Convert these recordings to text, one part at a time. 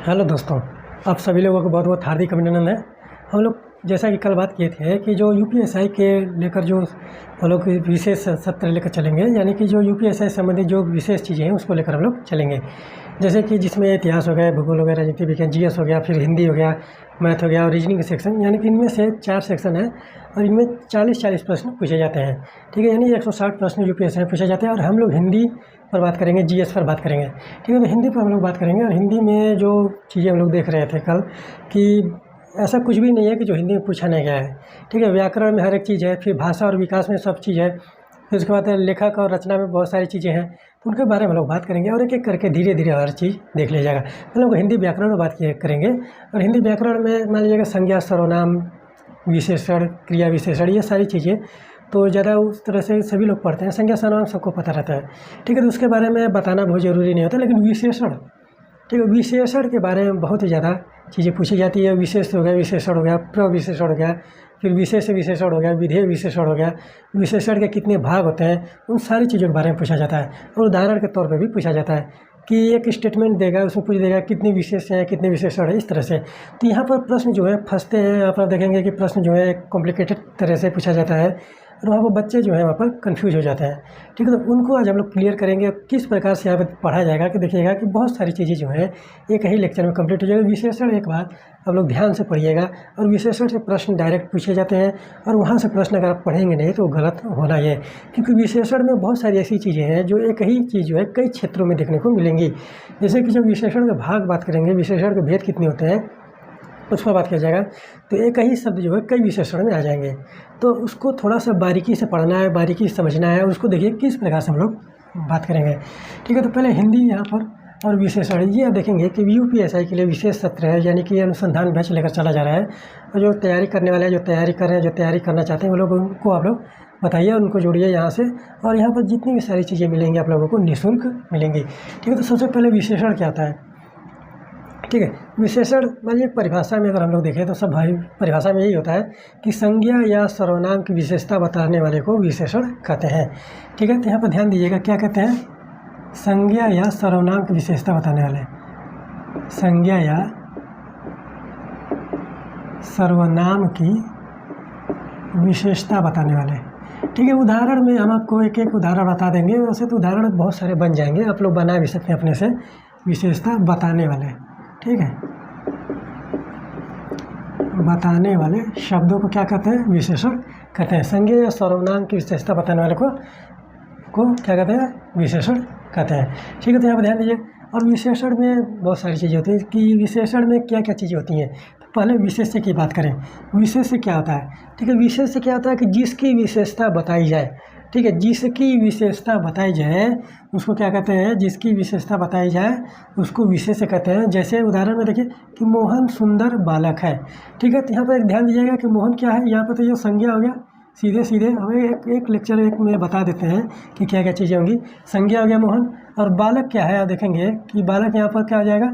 Hello दोस्तों, आप सभी लोगों को बहुत बहुत हार्दिक अभिनंदन है। हम लोग जैसा कि कल बात किए थे कि जो यूपीएसआई के लेकर जो हम लोग विशेष सत्र लेकर चलेंगे, यानी कि जो यूपीएसआई संबंधित जो विशेष चीज़ें हैं उसको लेकर हम लोग चलेंगे। जैसे कि जिसमें इतिहास हो गया, भूगोल हो गया, राजनीति विज्ञान, जीएस हो गया, फिर हिंदी हो गया, मैथ हो गया और रीजनिंग सेक्शन, यानी कि इनमें से 4 सेक्शन है और इनमें 40-40 प्रश्न पूछे जाते हैं। ठीक है, यानी 160 प्रश्न यूपीएसआई में पूछे जाते हैं। और हम लोग हिंदी पर बात करेंगे, जीएस पर बात करेंगे। ठीक है, तो हिंदी पर हम लोग बात करेंगे। और हिंदी में जो चीज़ें हम लोग देख रहे थे कल कि ऐसा कुछ भी नहीं है कि जो हिंदी में पूछा नहीं गया है। ठीक है, व्याकरण में हर एक चीज़ है, फिर भाषा और विकास में सब चीज़ है, फिर उसके बाद लेखक और रचना में बहुत सारी चीज़ें हैं, तो उनके बारे में हम लोग बात करेंगे और एक एक करके धीरे धीरे हर चीज़ देख लिया जाएगा। हम लोग हिंदी व्याकरण में बात करेंगे। और हिंदी व्याकरण में मान लीजिएगा संज्ञा, सर्वनाम, विशेषण, क्रिया विशेषण, ये सारी चीज़ें तो ज़्यादा उस तरह से सभी लोग पढ़ते हैं। संज्ञा सर्वनाम सबको पता रहता है। ठीक है, तो उसके बारे में बताना बहुत ज़रूरी नहीं होता, लेकिन विशेषण, ठीक है, विशेषण के बारे में बहुत ही ज़्यादा चीज़ें पूछी जाती है। विशेष हो गया, विशेषण हो गया, प्रविशेषण हो गया, फिर विशेष विशेषण हो गया, विधेय विशेषण हो गया, विशेषण के कितने भाग होते हैं, उन सारी चीज़ों के बारे में पूछा जाता है। और उदाहरण के तौर पे भी पूछा जाता है कि एक स्टेटमेंट देगा, उसमें पूछ देगा कितने विशेष हैं, कितने विशेषण है, इस तरह से। तो यहाँ पर प्रश्न जो है फंसते हैं। यहाँ पर देखेंगे कि प्रश्न जो है कॉम्प्लिकेटेड तरह से पूछा जाता है और वहाँ पर बच्चे जो है वहाँ पर कंफ्यूज हो जाते हैं। ठीक है, तो उनको आज हम लोग क्लियर करेंगे किस प्रकार से यहाँ पर पढ़ा जाएगा कि देखिएगा कि बहुत सारी चीज़ें जो है एक ही लेक्चर में कंप्लीट हो जाएगी। विशेषण एक बार आप लोग ध्यान से पढ़िएगा और विशेषण से प्रश्न डायरेक्ट पूछे जाते हैं और वहाँ से प्रश्न अगर आप पढ़ेंगे नहीं तो गलत होना ही है, क्योंकि विशेषण में बहुत सारी ऐसी चीज़ें हैं जो एक ही चीज़ जो है कई क्षेत्रों में देखने को मिलेंगी। जैसे कि जब विशेषण के भाग बात करेंगे, विशेषण के भेद कितने होते हैं उस पर बात किया जाएगा, तो एक ही शब्द जो है कई विशेषण में आ जाएंगे। तो उसको थोड़ा सा बारीकी से पढ़ना है, बारीकी से समझना है और उसको देखिए किस प्रकार से हम लोग बात करेंगे। ठीक है, तो पहले हिंदी यहाँ पर और विशेषण, ये आप देखेंगे कि यूपीएसआई के लिए विशेष सत्र है, यानी कि अनुसंधान बैच लेकर चला जा रहा है। और जो तैयारी करने वाले हैं, जो तैयारी कर रहे हैं, जो तैयारी करना चाहते हैं, वो लोग उनको आप लोग बताइए, उनको जोड़िए यहाँ से। और यहाँ पर जितनी भी सारी चीज़ें मिलेंगी आप लोगों को निःशुल्क मिलेंगी। ठीक है, तो सबसे पहले विशेषण क्या होता है। ठीक है, विशेषण मानिए परिभाषा में अगर हम लोग देखें तो सब भाई परिभाषा में यही होता है कि संज्ञा या सर्वनाम की विशेषता बताने वाले को विशेषण कहते हैं। ठीक है, तो यहाँ पर ध्यान दीजिएगा क्या कहते हैं, संज्ञा या सर्वनाम की विशेषता बताने वाले, संज्ञा या सर्वनाम की विशेषता बताने वाले। ठीक है, उदाहरण में हम आपको एक एक उदाहरण बता देंगे। वैसे तो उदाहरण बहुत सारे बन जाएंगे, आप लोग बना भी सकते हैं अपने से, विशेषता बताने वाले। ठीक है, बताने वाले शब्दों को क्या कहते हैं, विशेषण कहते हैं। संज्ञा या सर्वनाम की विशेषता बताने वाले को क्या कहते हैं, विशेषण कहते हैं। ठीक है, तो यहाँ पर ध्यान दीजिए। और विशेषण में बहुत सारी चीज़ें होती हैं कि विशेषण में क्या क्या चीज़ें होती हैं। तो पहले विशेष्य की बात करें। विशेष्य क्या होता है। ठीक है, विशेष्य क्या होता है कि जिसकी विशेषता बताई जाए। ठीक है, जिसकी विशेषता बताई जाए उसको क्या कहते हैं, जिसकी विशेषता बताई जाए उसको विशेष्य कहते हैं। जैसे उदाहरण में देखिए कि मोहन सुंदर बालक है। ठीक है, तो यहाँ पर ध्यान दीजिएगा कि मोहन क्या है। यहाँ पर तो ये संज्ञा हो गया, सीधे सीधे हमें एक लेक्चर एक में बता देते हैं कि क्या क्या चीज़ें होंगी। संज्ञा हो गया मोहन, और बालक क्या है आप देखेंगे कि बालक यहाँ पर क्या आ जाएगा।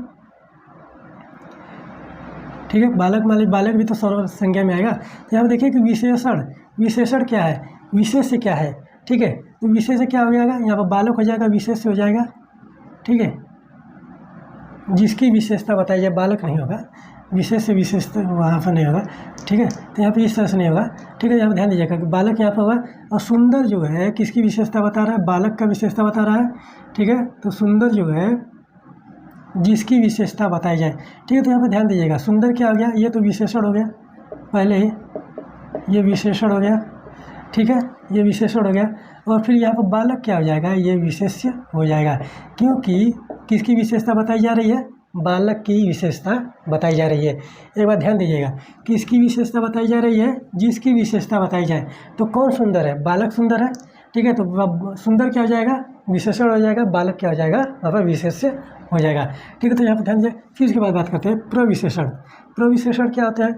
ठीक है, बालक मालिक, बालक भी तो सर्व संज्ञा में आएगा। यहाँ पर देखिए कि विशेषण, विशेषण क्या है, विशेष्य क्या है। ठीक है, तो विशेष्य क्या हो जाएगा, यहाँ पर बालक हो जाएगा, विशेष्य हो जाएगा। ठीक है, जिसकी विशेषता बताई जाए, बालक नहीं होगा, विशेष से विशेषता वहाँ पर नहीं होगा। ठीक है, तो यहाँ पे इस तरह से नहीं होगा। ठीक है, यहाँ पर ध्यान दीजिएगा कि बालक यहाँ पर होगा। और सुंदर जो है किसकी विशेषता बता रहा है, बालक का विशेषता बता रहा है। ठीक है, तो सुंदर जो है जिसकी विशेषता बताई जाए। ठीक है, तो यहाँ पर ध्यान दीजिएगा, सुंदर क्या हो गया, ये तो विशेषण हो गया पहले ही, ये विशेषण हो गया। ठीक है, ये विशेषण हो गया। और फिर यहाँ पर बालक क्या हो जाएगा, ये विशेष्य हो जाएगा, क्योंकि किसकी विशेषता बताई जा रही है, बालक की विशेषता बताई जा रही है। एक बार ध्यान दीजिएगा, किसकी विशेषता बताई जा रही है, जिसकी विशेषता बताई जाए। तो कौन सुंदर है, बालक सुंदर है। ठीक है, तो सुंदर क्या हो जाएगा, विशेषण हो जाएगा, बालक क्या हो जाएगा, वहाँ पर विशेष्य हो जाएगा। ठीक है, तो यहाँ पर ध्यान दीजिए। फिर इसके बाद बात करते हैं प्रविशेषण। प्रविशेषण क्या होता है,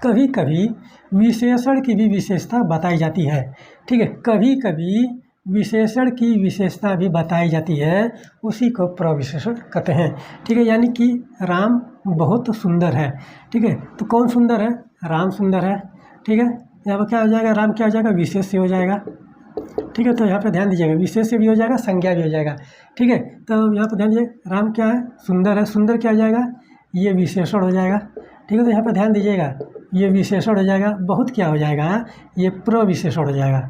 कभी कभी विशेषण की भी विशेषता बताई जाती है। ठीक है, कभी कभी विशेषण की विशेषता भी बताई जाती है, उसी को प्रविशेषण कहते हैं। ठीक है, यानी कि राम बहुत सुंदर है। ठीक है, तो कौन सुंदर है, राम सुंदर है। ठीक है, यहाँ पर क्या हो जाएगा, राम क्या हो जाएगा, विशेष्य हो जाएगा। ठीक है। तो यहाँ पे ध्यान दीजिएगा, विशेष्य भी हो जाएगा, संज्ञा भी हो जाएगा। ठीक है, तो यहाँ पे ध्यान दीजिए, राम क्या है, सुंदर है, सुंदर क्या हो जाएगा, ये विशेषण हो जाएगा। ठीक है, तो यहाँ पे ध्यान दीजिएगा, ये विशेषण हो जाएगा। बहुत क्या हो जाएगा, ये प्रविशेषण हो जाएगा।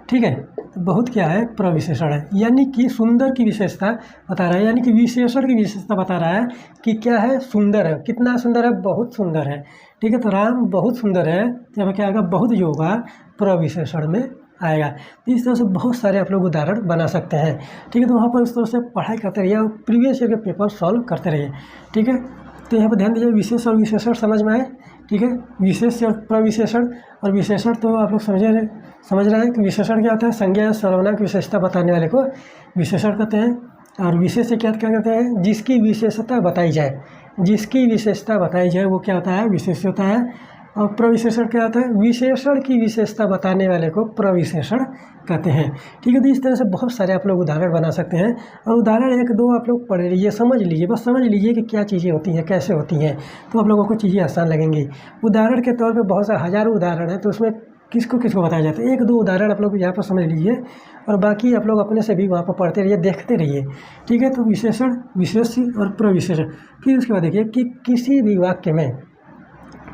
ठीक है, तो बहुत क्या है, प्रविशेषण है, यानी कि सुंदर की विशेषता बता रहा है, यानी कि विशेषण की विशेषता बता रहा है कि क्या है, सुंदर है। कितना सुंदर है, बहुत सुंदर है। ठीक है, तो राम बहुत सुंदर है, तो यहाँ क्या आएगा, बहुत जो होगा प्रविशेषण में आएगा। तो इस तरह से बहुत सारे आप लोग उदाहरण बना सकते हैं। ठीक है, तो वहाँ पर इस तरह से पढ़ाई करते रहिए और प्रीवियस ईयर के पेपर सॉल्व करते रहिए। ठीक है, तो यहाँ पर ध्यान दीजिए, विशेष और विशेषण समझ में आए। ठीक है, विशेष और प्रविशेषण। और विशेषण तो आप लोग समझ रहे हैं कि विशेषण क्या होता है, संज्ञा या सर्वनाम की विशेषता बताने वाले को विशेषण कहते हैं। और विशेष से क्या कहते हैं, जिसकी विशेषता बताई जाए, जिसकी विशेषता बताई जाए वो क्या होता है, विशेष होता है। और प्रविशेषण क्या होता है, विशेषण की विशेषता बताने वाले को प्रविशेषण कहते हैं। ठीक है, तो इस तरह से बहुत सारे आप लोग उदाहरण बना सकते हैं। और उदाहरण एक दो आप लोग पढ़ लीजिए, समझ लीजिए, बस समझ लीजिए कि क्या चीज़ें होती हैं, कैसे होती हैं, तो आप लोगों को चीज़ें आसान लगेंगी। उदाहरण के तौर पे बहुत सारे हज़ारों उदाहरण हैं, तो उसमें किसको किसको बताया जाता है, एक दो उदाहरण आप लोग यहाँ पर समझ लीजिए, और बाकी आप लोग अपने से भी वहाँ पर पढ़ते रहिए, देखते रहिए। ठीक है, तो विशेषण, विशेष्य और प्रविशेषण। फिर उसके बाद देखिए कि किसी भी वाक्य में,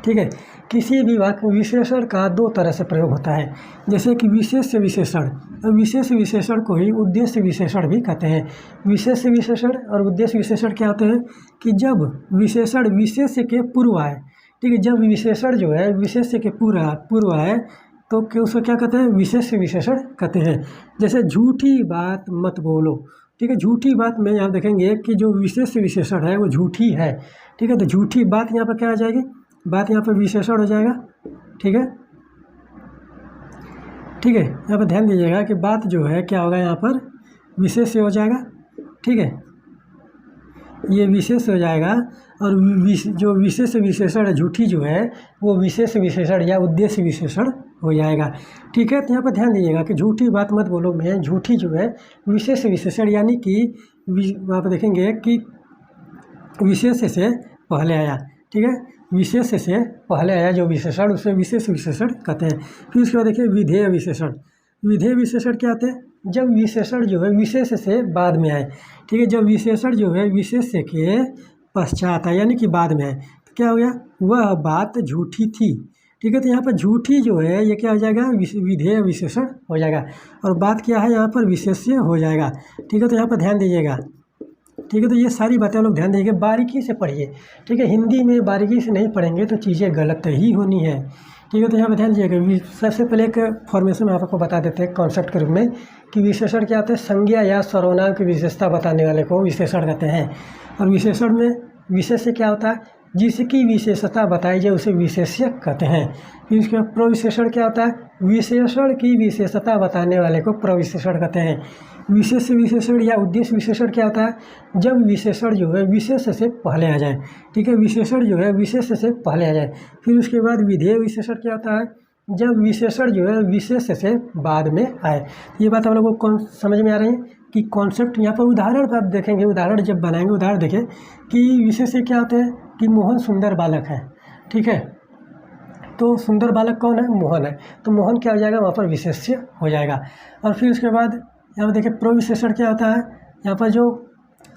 ठीक है, किसी भी वाक्य में विशेषण का दो तरह से प्रयोग होता है, जैसे कि विशेष्य विशेषण। और विशेष विशेषण को ही उद्देश्य विशेषण भी कहते हैं। विशेष विशेषण और उद्देश्य विशेषण क्या होते हैं कि जब विशेषण विशेष्य के पूर्व आए, ठीक है, जब विशेषण जो है विशेष्य के पूर्व आए तो उसको क्या कहते हैं, विशेष विशेषण कहते हैं। जैसे झूठी बात मत बोलो। ठीक है, झूठी बात में यहाँ देखेंगे कि जो विशेष विशेषण है वो झूठी है। ठीक है, तो झूठी बात यहाँ पर क्या आ जाएगी, बात यहाँ पर विशेषण हो जाएगा। ठीक है, ठीक है, यहाँ पर ध्यान दीजिएगा कि बात जो है क्या होगा, यहाँ पर विशेष हो जाएगा। ठीक है, ये विशेष हो जाएगा। और जो विशेष विशेषण है झूठी जो है वो विशेष विशेषण या उद्देश्य विशेषण हो जाएगा। ठीक है, तो यहाँ पर ध्यान दीजिएगा कि झूठी बात मत बोलो में झूठी जो है विशेष विशेषण, यानी कि वहाँ पर देखेंगे कि विशेष से पहले आया। ठीक है, विशेष से पहले आया जो विशेषण, उसे विशेष विशेषण कहते हैं। फिर उसके बाद देखिए विधेय विशेषण। विधेय विशेषण क्या होते हैं, जब विशेषण जो है विशेष से बाद में आए। ठीक है, जब विशेषण जो है विशेष के पश्चात आए, यानी कि बाद में आए, तो क्या हो गया, वह बात झूठी थी। ठीक है, तो यहाँ पर झूठी जो है ये क्या हो जाएगा, विधेय विशेषण हो जाएगा। और बात क्या है, यहाँ पर विशेष्य हो जाएगा। ठीक है, तो यहाँ पर ध्यान दीजिएगा। ठीक है, तो ये सारी बातें हम लोग ध्यान देंगे, बारीकी से पढ़िए। ठीक है, हिंदी में बारीकी से नहीं पढ़ेंगे तो चीज़ें गलत ही होनी है। ठीक है, तो यहाँ पर ध्यान दीजिएगा। सबसे पहले एक फॉर्मेशन में आपको बता देते हैं कॉन्सेप्ट के रूप में कि विशेषण क्या होता है, संज्ञा या सर्वनाम की विशेषता बताने वाले को विशेषण कहते हैं। और विशेषण में विशेष से क्या होता है, जिसकी विशेषता बताई जाए उसे विशेष्य कहते हैं। फिर उसके बाद प्रविशेषण क्या होता है, विशेषण की विशेषता बताने वाले को प्रविशेषण कहते हैं। विशेष विशेषण या उद्देश्य विशेषण क्या होता है, जब विशेषण जो है विशेष से पहले आ जाए। ठीक है, विशेषण जो है विशेष से पहले आ जाए। फिर उसके बाद विधेय विशेषण क्या होता है, जब विशेषण जो है विशेष से बाद में आए। ये बात हम लोगों को समझ में आ रही है कि कॉन्सेप्ट। यहाँ पर उदाहरण पर आप देखेंगे, उदाहरण जब बनाएंगे, उदाहरण देखें कि विशेष क्या होते हैं कि मोहन सुंदर बालक है। ठीक है, तो सुंदर बालक कौन है, मोहन है, तो मोहन क्या हो जाएगा, वहाँ पर विशेष्य हो जाएगा। और फिर उसके बाद यहाँ पर देखिए प्रविशेषण क्या होता है, यहाँ पर जो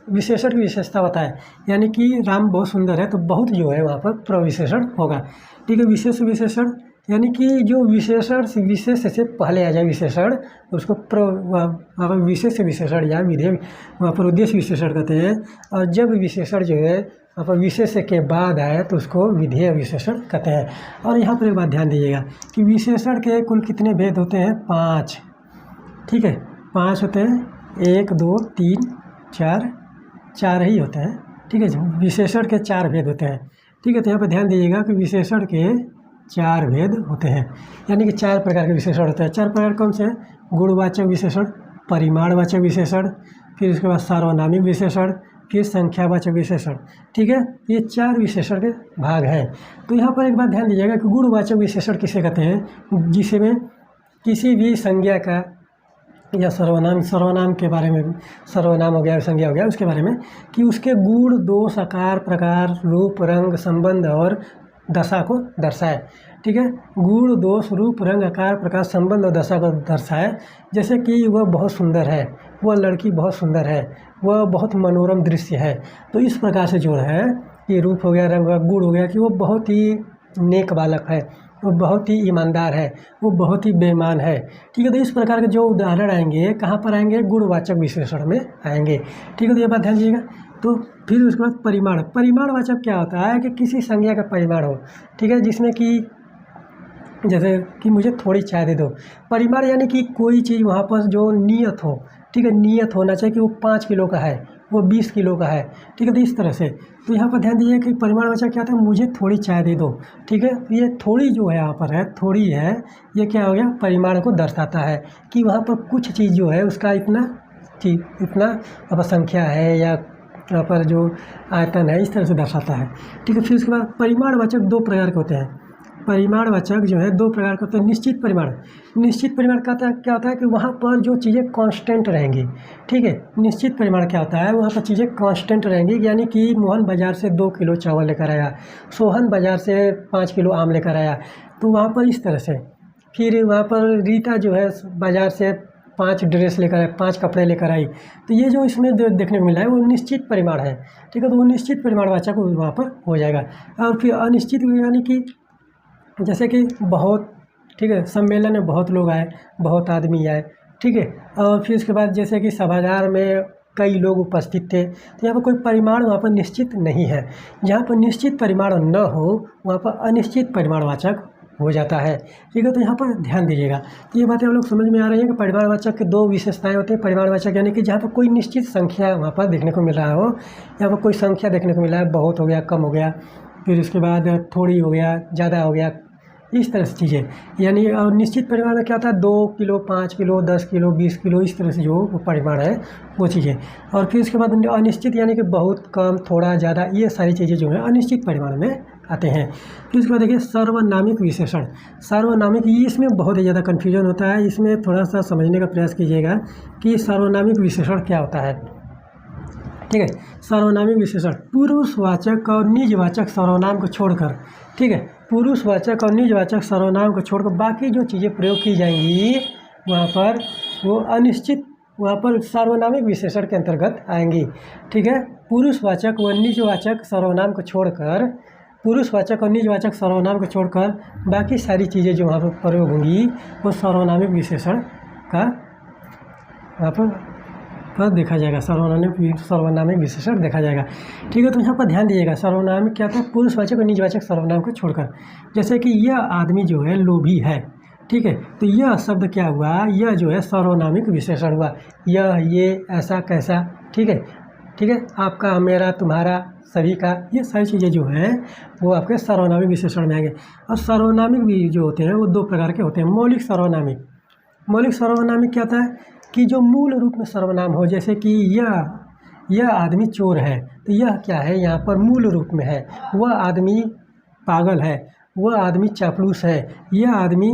विशेषण की विशेषता बताए, यानी कि राम बहुत सुंदर है, तो बहुत जो है वहाँ पर प्रविशेषण होगा। ठीक है, विशेष विशेषण यानी कि जो विशेषण विशेष से पहले आ जाए विशेषण, उसको वहाँ पर विशेष विशेषण या विधेय वहाँ पर उद्देश्य विशेषण कहते हैं। और जब विशेषण जो है वहाँ पर विशेष के बाद आए तो उसको विधेय विशेषण कहते हैं। और यहाँ पर एक बात ध्यान दीजिएगा कि विशेषण के कुल कितने भेद होते हैं, 5। ठीक है, 5 होते हैं, 1 2 3 4 ही होते हैं। ठीक है, विशेषण के 4 भेद होते हैं। ठीक है, तो यहाँ पर ध्यान दीजिएगा कि विशेषण के 4 भेद होते हैं, यानी कि 4 प्रकार के विशेषण होते हैं। 4 प्रकार कौन से हैं, गुणवाचक विशेषण, परिमाणवाचक विशेषण, फिर उसके बाद सार्वनामिक विशेषण, फिर संख्यावाचक विशेषण। ठीक है, ये 4 विशेषण के भाग हैं। तो यहाँ पर एक बात ध्यान दीजिएगा कि गुणवाचक विशेषण किसे कहते हैं, जिसमें किसी भी संज्ञा का या सर्वनाम के बारे में, सर्वनाम हो गया, संज्ञा हो गया, उसके बारे में कि उसके गुण, दोष, आकार, प्रकार, रूप, रंग, संबंध और दशा को दर्शाए। ठीक है। गुण, दोष, रूप, रंग, आकार, प्रकार, संबंध और दशा को दर्शाए। जैसे कि वह बहुत सुंदर है, वह लड़की बहुत सुंदर है, वह बहुत मनोरम दृश्य है। तो इस प्रकार से जो है कि रूप हो गया, रंग हो गया, गुण हो गया कि वो बहुत ही नेक बालक है, वो बहुत ही ईमानदार है, वो बहुत ही बेईमान है। ठीक है। तो इस प्रकार के जो उदाहरण आएंगे कहाँ पर आएंगे, गुणवाचक विशेषण में आएंगे। ठीक है। तो ये बात ध्यान दीजिएगा। तो फिर उसके बाद परिमाण। परिमाणवाचक क्या होता है कि किसी संज्ञा का परिमाण हो, ठीक है, जिसमें कि जैसे कि मुझे थोड़ी चाय दे दो। परिमाण यानी कि कोई चीज़ वहाँ पर जो नियत हो, ठीक है, नियत होना चाहिए कि वो 5 किलो का है, वो 20 किलो का है। ठीक है। तो इस तरह से तो यहाँ पर ध्यान दीजिए कि परिमाणवाचक क्या होता है, मुझे थोड़ी चाय दे दो। ठीक है। तो ये थोड़ी जो है यहाँ पर है, थोड़ी है, ये क्या हो गया, परिमाण को दर्शाता है कि वहाँ पर कुछ चीज़ जो है उसका इतना चीज इतना अब संख्या है या यहाँ पर जो आयतन है, इस तरह से दर्शाता है। ठीक है। फिर उसके बाद परिमाणवाचक 2 प्रकार के होते हैं। परिमाणवाचक जो है 2 प्रकार के होते हैं। निश्चित परिमाण। निश्चित परिमाण का क्या होता है कि वहाँ पर जो चीज़ें कांस्टेंट रहेंगी। ठीक है। निश्चित परिमाण क्या होता है, वहाँ पर चीज़ें कांस्टेंट रहेंगी, यानी कि मोहन बाज़ार से 2 किलो चावल लेकर आया, सोहन बाज़ार से 5 किलो आम लेकर आया, तो वहाँ पर इस तरह से। फिर वहाँ पर रीता जो है बाज़ार से 5 ड्रेस लेकर आई, 5 कपड़े लेकर आई। तो ये जो इसमें देखने को मिला है वो निश्चित परिमाण है। ठीक है। तो वो निश्चित परिमाणवाचक वहाँ पर हो जाएगा। और फिर अनिश्चित यानी कि जैसे कि बहुत, ठीक है, सम्मेलन में बहुत लोग आए, बहुत आदमी आए। ठीक है। और फिर उसके बाद जैसे कि सभागार में कई लोग उपस्थित थे, तो यहाँ पर कोई परिमाण वहाँ पर निश्चित नहीं है। जहाँ पर निश्चित परिमाण न हो वहाँ पर अनिश्चित परिमाणवाचक हो जाता है। ठीक है। तो यहाँ पर ध्यान दीजिएगा। तो ये बातें हम लोग समझ में आ रही हैं कि परिमाणवाचक के 2 विशेषताएं होती हैं। परिमाणवाचक यानी कि जहाँ पर कोई निश्चित संख्या वहाँ पर देखने को मिल रहा हो, यहाँ पर कोई संख्या देखने को मिला है, बहुत हो गया, कम हो गया, फिर उसके बाद थोड़ी हो गया, ज़्यादा हो गया, इस तरह से चीज़ें। यानी और निश्चित परिमाण में क्या होता है, 2 किलो, 5 किलो, 10 किलो, 20 किलो, इस तरह से जो वो परिमाण है वो चीज़ें। और फिर उसके बाद अनिश्चित यानी कि बहुत कम, थोड़ा, ज़्यादा, ये सारी चीज़ें जो है अनिश्चित परिमाण में आते हैं। फिर उसके बाद देखिए सर्वनामिक विशेषण। सर्वनामिक, ये इसमें बहुत ही ज़्यादा कन्फ्यूजन होता है, इसमें थोड़ा सा समझने का प्रयास कीजिएगा कि सर्वनामिक विशेषण क्या होता है। ठीक है। सर्वनामिक विशेषण पुरुषवाचक और निजवाचक सर्वनाम को छोड़कर, ठीक है, पुरुषवाचक और निजवाचक सर्वनाम को छोड़कर बाकी जो चीज़ें प्रयोग की जाएंगी वहाँ पर वो अनिश्चित, वहाँ पर सर्वनामिक विशेषण के अंतर्गत आएंगी। ठीक है। पुरुषवाचक व निजवाचक सर्वनाम को छोड़कर, पुरुषवाचक और निजवाचक सर्वनाम को छोड़कर बाकी सारी चीज़ें जो वहाँ पर प्रयोग होंगी वो सर्वनामिक विशेषण का वहाँ पर देखा जाएगा, सर्वनामिक विशेषण देखा जाएगा। ठीक है। तो यहाँ पर ध्यान दीजिएगा, सर्वनामिक क्या था, पुरुषवाचक और निजवाचक सर्वनाम को छोड़कर। जैसे कि यह आदमी जो है लोभी है। ठीक है। तो यह शब्द क्या हुआ, यह जो है सर्वनामिक विशेषण हुआ। यह, ये, ऐसा, कैसा, ठीक है, ठीक है, आपका, मेरा, तुम्हारा, सभी का, ये सारी चीज़ें जो हैं वो आपके सर्वनामिक विशेषण में आएंगे। और सर्वनामिक भी जो होते हैं वो 2 प्रकार के होते हैं। मौलिक सर्वनामिक। मौलिक सर्वनामिक क्या होता है कि जो मूल रूप में सर्वनाम हो, जैसे कि यह आदमी चोर है, तो यह क्या है, यहाँ पर मूल रूप में है। वह आदमी पागल है, वह आदमी चापलूस है, यह आदमी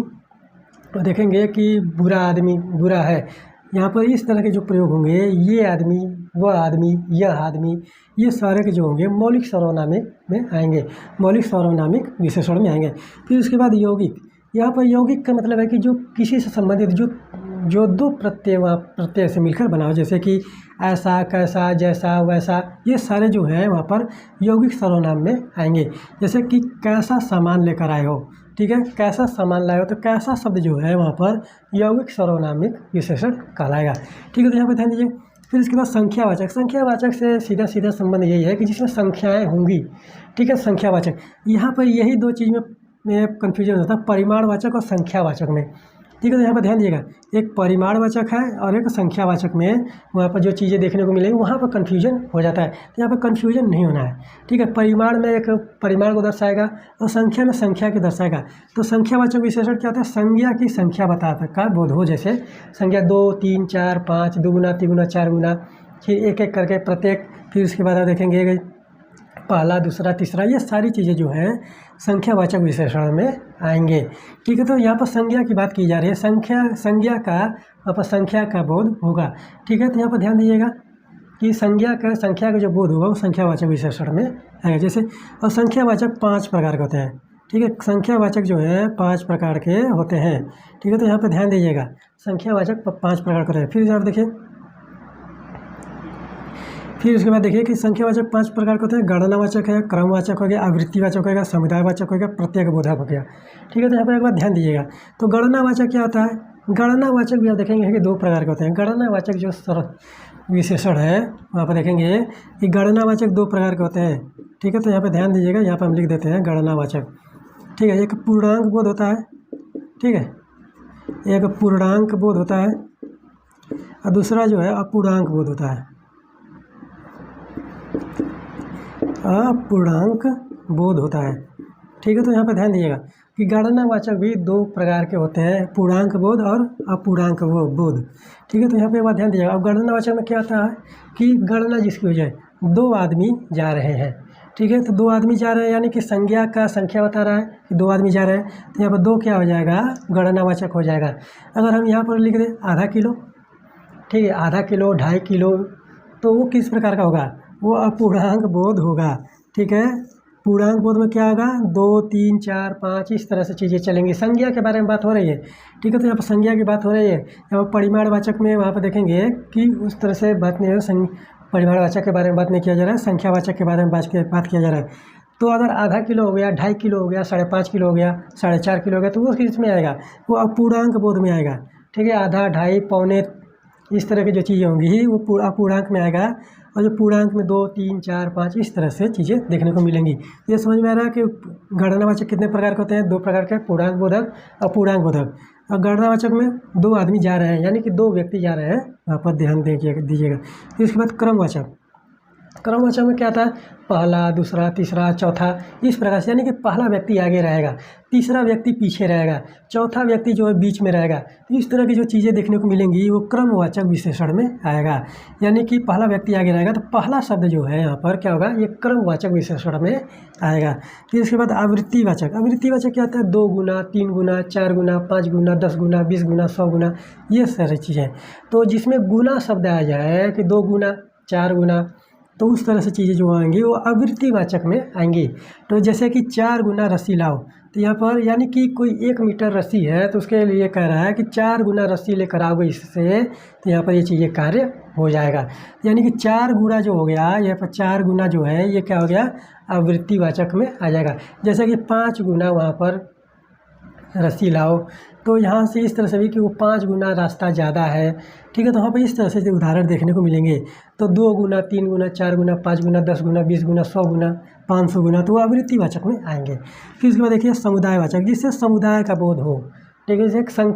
देखेंगे कि बुरा आदमी बुरा है। यहाँ पर इस तरह के जो प्रयोग होंगे, ये आदमी, वह आदमी, यह आदमी, ये सारे के जो होंगे मौलिक सर्वनामिक में आएंगे, मौलिक सर्वनामिक विशेषण में आएंगे। फिर उसके बाद यौगिक। यहाँ पर यौगिक का मतलब है कि जो किसी से संबंधित जो 2 प्रत्यय से मिलकर बना हो, जैसे कि ऐसा, कैसा, जैसा, वैसा, ये सारे जो हैं वहाँ पर यौगिक सर्वनाम में आएंगे। जैसे कि कैसा सामान लेकर आए हो, ठीक है, कैसा सामान लाए हो, तो कैसा शब्द जो है वहाँ पर यौगिक सर्वनामिक विशेषण कहलाएगा। ठीक है। तो यहाँ पर ध्यान दीजिए। फिर इसके बाद संख्यावाचक। संख्यावाचक से सीधा सीधा संबंध यही है कि जिसमें संख्याएँ होंगी। ठीक है। संख्यावाचक, यहाँ पर यही 2 चीज़ में कन्फ्यूजन होता है, परिमाणवाचक और संख्यावाचक में। ठीक है। तो यहाँ पर ध्यान दीजिएगा, एक परिमाणवाचक है और एक संख्यावाचक में वहाँ पर जो चीज़ें देखने को मिलेंगी वहाँ पर कन्फ्यूजन हो जाता है। तो यहाँ पर कन्फ्यूजन नहीं होना है। ठीक है। परिमाण में एक परिमाण को दर्शाएगा और संख्या में संख्या को दर्शाएगा। तो संख्यावाचक विशेषण क्या होता है, संज्ञा की संख्या बताता का बोध हो, जैसे संज्ञा 2, 3, 4, 5, 2 गुना, 3 गुना, 4 गुना, फिर एक एक करके प्रत्येक, फिर उसके बाद आप देखेंगे पहला, दूसरा, तीसरा, ये सारी चीज़ें जो हैं संख्यावाचक विशेषण में आएंगे। ठीक है। तो यहाँ पर संज्ञा की बात की जा रही है, संज्ञा का वहाँ पर संख्या का बोध होगा। ठीक है। तो यहाँ पर ध्यान दीजिएगा कि संख्या का जो बोध होगा वो संख्यावाचक विशेषण में आएगा। जैसे और संख्यावाचक 5 प्रकार के होते हैं। ठीक है। संख्यावाचक जो है 5 प्रकार के होते हैं। ठीक है, तो यहाँ पे ध्यान दीजिएगा, संख्यावाचक 5 प्रकार के होते हैं। फिर आप देखिए, फिर उसके बाद देखिए कि संख्यावाचक 5 प्रकार के होते हैं। गणनावाचक है, क्रमवाचक हो गया, आवृत्तिवाचक हो गया, समुदायवाचक हो गया, प्रत्येकबोधक हो गया। ठीक है, तो यहाँ पर एक बार ध्यान दीजिएगा। तो गणनावाचक क्या होता है? गणनावाचक भी आप देखेंगे कि 2 प्रकार के होते हैं। गणनावाचक जो विशेषण है वहाँ पर देखेंगे कि गणनावाचक 2 प्रकार के होते हैं। ठीक है, तो यहाँ पे ध्यान दीजिएगा, यहाँ पर हम लिख देते हैं गणनावाचक। ठीक है, एक पूर्णांक बोध होता है। ठीक है, एक पूर्णांक बोध होता है और दूसरा जो है अपूर्णांक बोध होता है। अपूर्णांक बोध होता है। ठीक है, तो यहाँ पर ध्यान दीजिएगा कि गणनावाचक भी 2 प्रकार के होते हैं, पूर्णांक बोध और अपूर्णांक बोध। ठीक है, तो यहाँ पे एक बात ध्यान दीजिएगा। अब गणनावाचक में क्या होता है कि गणना जिसकी हो जाए, 2 आदमी जा रहे हैं। ठीक है, तो 2 आदमी जा रहे हैं, यानी कि संज्ञा का संख्या बता रहा है कि 2 आदमी जा रहे हैं, तो यहाँ पर 2 क्या हो जाएगा? गणनावाचक हो जाएगा। अगर हम यहाँ पर लिख दें आधा किलो, ठीक है, आधा किलो, 2.5 किलो, तो वो किस प्रकार का होगा? वो अपूर्णांक बोध होगा। ठीक है, पूर्णांक बोध में क्या होगा? 2, 3, 4, 5 इस तरह से चीज़ें चलेंगी। संज्ञा के बारे में बात हो रही है। ठीक है, तो यहाँ पर संज्ञा की बात हो रही है। यहाँ पर परिमाणवाचक में वहाँ पर देखेंगे कि उस तरह से बात नहीं है, परिमाणवाचक के बारे में बात नहीं किया जा रहा है, संख्यावाचक के बारे में बात किया जा रहा है। तो अगर आधा किलो हो गया, 2.5 किलो हो गया, 5.5 किलो हो गया, 4.5 किलो हो गया, तो वो किस में आएगा? वो अपूर्णांक बोध में आएगा। ठीक है, आधा, 2.5, पौने इस तरह की जो चीज़ें होंगी वो अपूर्णांक में आएगा। और जो पूर्णांक में 2, 3, 4, 5 इस तरह से चीज़ें देखने को मिलेंगी। ये समझ में आ रहा है कि गणनावाचक कितने प्रकार के होते हैं? 2 प्रकार के, पूर्णांक बोधक, अपूर्णांक बोधक। और गणनावाचक में 2 आदमी जा रहे हैं, यानी कि 2 व्यक्ति जा रहे हैं, वहाँ पर ध्यान दीजिएगा। फिर इसके बाद क्रमवाचक। क्रमवाचक में क्या आता है? पहला, दूसरा, तीसरा, चौथा इस प्रकार से, यानी कि पहला व्यक्ति आगे रहेगा, तीसरा व्यक्ति पीछे रहेगा, चौथा व्यक्ति जो है बीच में रहेगा। तो इस तरह की जो चीज़ें देखने को मिलेंगी वो क्रमवाचक विशेषण में आएगा, यानी कि पहला व्यक्ति आगे रहेगा। तो पहला शब्द जो है यहाँ पर क्या होगा? ये क्रमवाचक विशेषण में आएगा। फिर इसके बाद आवृत्तिवाचक। आवृत्तिवाचक क्या होता है? 2 गुना, 3 गुना, 4 गुना, 5 गुना, 10 गुना, 20 गुना, 100 गुना, ये सारी चीज़ें। तो जिसमें गुना शब्द आ जाए कि 2 गुना, 4 गुना, तो उस तरह से चीज़ें जो आएंगी वो आवृत्तिवाचक में आएंगी। तो जैसे कि 4 गुना रस्सी लाओ, तो यहाँ पर यानी कि कोई 1 मीटर रस्सी है तो उसके लिए कह रहा है कि 4 गुना रस्सी लेकर आओगे इससे, तो यहाँ पर ये चीज़ें कार्य हो जाएगा। यानी कि 4 गुना जो हो गया, यहाँ पर 4 गुना जो है ये क्या हो गया? आवृत्तिवाचक में आ जाएगा। जैसे कि 5 गुना वहाँ पर रस्सी लाओ, तो यहाँ से इस तरह से भी कि वो 5 गुना रास्ता ज़्यादा है। ठीक है, तो वहाँ पर इस तरह से उदाहरण देखने को मिलेंगे। तो 2 गुना, 3 गुना, 4 गुना, 5 गुना, 10 गुना, 20 गुना, 100 गुना, 500 गुना, तो वो आवृत्तिवाचक में आएंगे। फिर उसके बाद देखिए समुदायवाचक, जिससे समुदाय का बोध हो। ठीक है,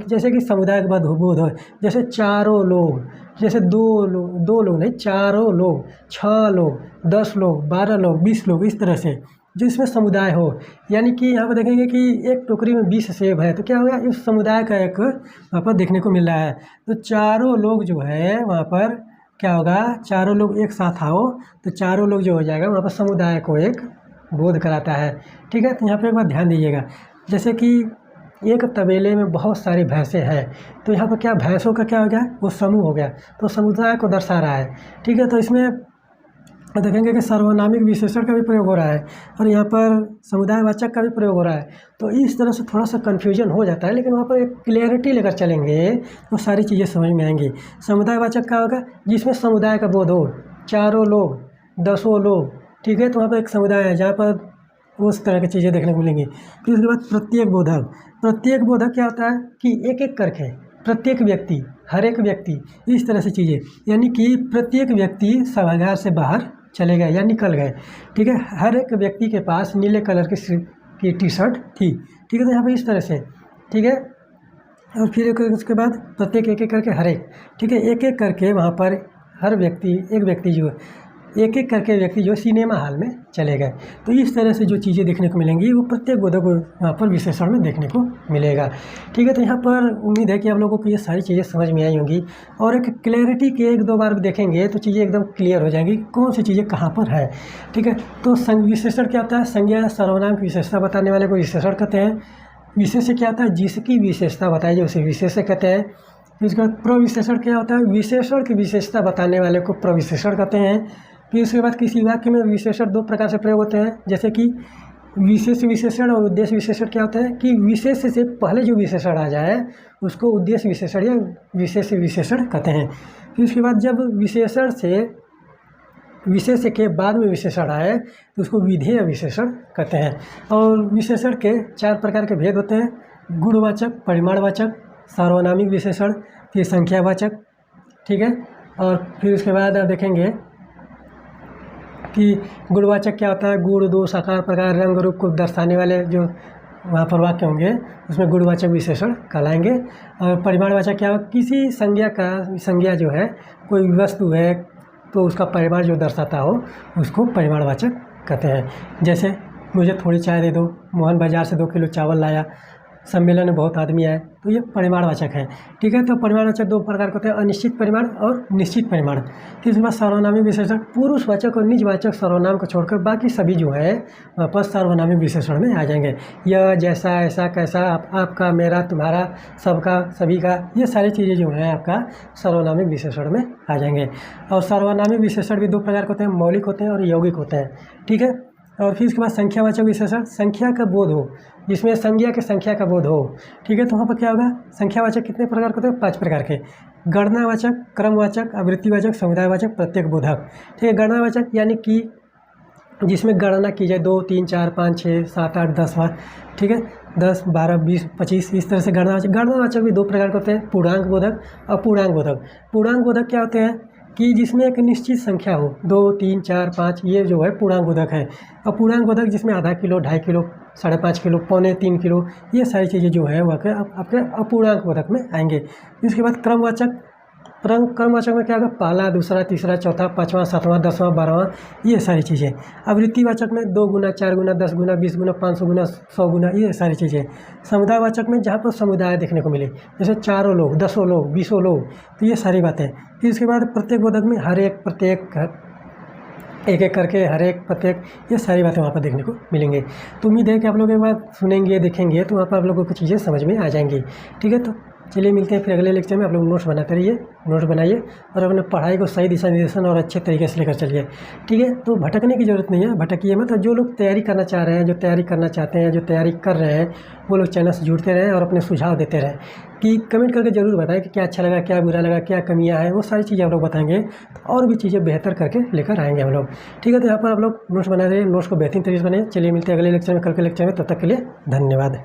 जैसे कि समुदाय का बोध हो, जैसे चारों लोग, जैसे 2 लोग नहीं, चारों लोग, 6 लोग, 10 लोग, 12 लोग, 20 लोग, इस तरह से जिसमें समुदाय हो। यानी कि यहाँ पर देखेंगे कि एक टोकरी में 20 सेब है, तो क्या होगा? इस समुदाय का एक वहाँ पर देखने को मिल रहा है। तो चारों लोग जो है वहाँ पर क्या होगा? चारों लोग एक साथ आओ, तो चारों लोग जो हो जाएगा वहाँ पर समुदाय को एक बोध कराता है। ठीक है, तो यहाँ पर एक बार ध्यान दीजिएगा, जैसे कि एक तबेले में बहुत सारी भैंसें हैं, तो यहाँ पर क्या भैंसों का क्या हो गया? वो समूह हो गया, तो समुदाय को दर्शा रहा है। ठीक है, तो इसमें देखेंगे कि सर्वनामिक विशेषण का भी प्रयोग हो रहा है और यहाँ पर समुदायवाचक का भी प्रयोग हो रहा है। तो इस तरह से थोड़ा सा कन्फ्यूजन हो जाता है, लेकिन वहाँ पर एक क्लियरिटी लेकर चलेंगे तो सारी चीज़ें समझ में आएंगी। समुदायवाचक का होगा जिसमें समुदाय का बोध हो, चारों लोग, 10 लोग। ठीक है, तो वहाँ पर एक समुदाय है जहाँ पर उस तरह की चीज़ें देखने को मिलेंगी। फिर उसके बाद प्रत्येक बोधक। प्रत्येक बोधक क्या होता है कि एक एक करके प्रत्येक व्यक्ति, हर एक व्यक्ति, इस तरह से चीज़ें, यानी कि प्रत्येक व्यक्ति सभागार से बाहर चले गए या निकल गए। ठीक है, हर एक व्यक्ति के पास नीले कलर की टी-शर्ट थी। ठीक है, तो यहाँ पर इस तरह से। ठीक है, और फिर उसके बाद प्रत्येक एक एक करके हर एक। ठीक है, एक एक करके वहाँ पर हर व्यक्ति, एक व्यक्ति जो एक एक करके व्यक्ति जो सिनेमा हॉल में चले गए। तो इस तरह से जो चीज़ें देखने को मिलेंगी वो प्रत्येक बोधक को वहाँ पर विशेषण में देखने को मिलेगा। ठीक है, तो यहाँ पर उम्मीद है कि आप लोगों को ये सारी चीज़ें समझ में आई होंगी और एक क्लैरिटी के 1-2 बार देखेंगे तो चीज़ें एकदम क्लियर हो जाएंगी कौन सी चीज़ें कहाँ पर है। ठीक है, तो विशेषण क्या होता है? संज्ञा सर्वनाम की विशेषता बताने वाले को विशेषण कहते हैं। विशेष्य क्या होता है? जिसकी विशेषता बताई जाए उसे विशेष्य कहते हैं। फिर उसके बाद प्रविशेषण क्या होता है? विशेषण की विशेषता बताने वाले को प्रविशेषण कहते हैं। फिर उसके बाद किसी वाक्य में विशेषण 2 प्रकार से प्रयोग होते हैं, जैसे कि विशेष विशेषण और उद्देश्य विशेषण क्या होता है कि विशेष से पहले जो विशेषण आ जाए उसको उद्देश्य विशेषण या विशेष विशेषण कहते हैं। फिर उसके बाद जब विशेष के बाद में विशेषण आए तो उसको विधेय विशेषण कहते हैं। और विशेषण के 4 प्रकार के भेद होते हैं: गुणवाचक, परिमाणवाचक, सार्वनामिक विशेषण, फिर संख्यावाचक। ठीक है। और फिर उसके बाद आप देखेंगे कि गुणवाचक क्या होता है। गुण, दोष, आकार, प्रकार, रंग, रूप को दर्शाने वाले जो वहाँ पर वाक्य होंगे उसमें गुणवाचक विशेषण कहलाएंगे। और परिमाणवाचक क्या हो, किसी संज्ञा जो है, कोई वस्तु है तो उसका परिमाण जो दर्शाता हो उसको परिमाणवाचक कहते हैं। जैसे मुझे थोड़ी चाय दे दो, मोहन बाज़ार से 2 किलो चावल लाया, सम्मेलन में बहुत आदमी आए, तो ये परिमाणवाचक है। ठीक है। तो परिमाणवाचक 2 प्रकार के होते हैं: अनिश्चित परिमाण और निश्चित परिमाण। फिर उसके बाद सार्वनामिक विशेषण, पुरुषवाचक और निजवाचक सर्वनाम को छोड़कर बाकी सभी जो है वापस सार्वनामिक विशेषण में आ जाएंगे। यह, जैसा, ऐसा, कैसा, आपका, मेरा, तुम्हारा, सबका, सभी का, ये सारी चीज़ें जो हैं आपका सार्वनामिक विशेषण में आ जाएंगे। और सार्वनामिक विशेषण भी 2 प्रकार के होते हैं: मौलिक होते हैं और यौगिक होते हैं। ठीक है। और फिर इसके बाद संख्यावाचक विशेषण, संख्या का बोध हो, जिसमें संज्ञा के संख्या का बोध हो। ठीक है। तो वहाँ पर क्या होगा, संख्यावाचक कितने प्रकार के होते हैं? 5 प्रकार के: गणनावाचक, क्रमवाचक, आवृत्तिवाचक, समुदायवाचक, प्रत्येक बोधक। ठीक है। गणनावाचक यानी कि जिसमें गणना की जाए 2, 3, 4, 5, 6, 7, 8, 10 बार। ठीक है। 10, 12, 20, 25 इस तरह से गणनावाचक भी 2 प्रकार के होते हैं: पूर्णांक बोधक और पूर्णांक बोधक। पूर्णांक बोधक क्या होते हैं कि जिसमें एक निश्चित संख्या हो, 2, 3, 4, 5, ये जो है पूर्णांक बोधक है। और पूर्णांक बोधक जिसमें आधा किलो, 2.5 किलो, 3.5 किलो, 2.25 किलो, ये सारी चीज़ें जो है वह आपके अपूर्णांक बोधक में आएंगे। इसके बाद क्रमवाचक में क्या होगा? पहला, दूसरा, तीसरा, चौथा, 5वां, 7वां, 10वां, 12वां, ये सारी चीज़ें। आवृत्तिवाचक में 2 गुना, 4 गुना, 10 गुना, 20 गुना, 500 गुना, 100 गुना, ये सारी चीज़ें। समुदायवाचक में जहाँ पर समुदाय देखने को मिले, जैसे 4 लोग, 10 लोग, 20 लोग, तो ये सारी बातें। फिर इसके बाद प्रत्येक बोधक में हर एक, प्रत्येक, एक एक करके, हर एक, प्रत्येक, ये सारी बातें वहाँ पर देखने को मिलेंगे। तो उम्मीद है कि आप लोग एक बार सुनेंगे, देखेंगे तो वहाँ पर आप लोगों को चीज़ें समझ में आ जाएंगी। ठीक है। तो चलिए मिलते हैं फिर अगले लेक्चर में। आप लोग नोट्स बनाते रहिए, नोट्स बनाइए और अपने पढ़ाई को सही दिशा निर्देशन और अच्छे तरीके से लेकर चलिए। ठीक है। तो भटकने की ज़रूरत नहीं है, भटकिए मत। जो लोग तैयारी करना चाह रहे हैं, जो तैयारी करना चाहते हैं, जो तैयारी कर रहे हैं, वो लोग चैनल से जुड़ते रहें और अपने सुझाव देते रहें। कि कमेंट करके ज़रूर बताएं कि क्या अच्छा लगा, क्या बुरा लगा, क्या कमियां हैं, वो सारी चीज़ें आप लोग बताएंगे तो और भी चीज़ें बेहतर करके लेकर आएंगे हम लोग। ठीक है। तो यहाँ पर आप लोग नोट्स बना रहे हैं, नोट्स को बेहतरीन तरीके से बनाएं। चलिए मिलते हैं अगले लेक्चर में, कल के लेक्चर में। तब तक के लिए धन्यवाद।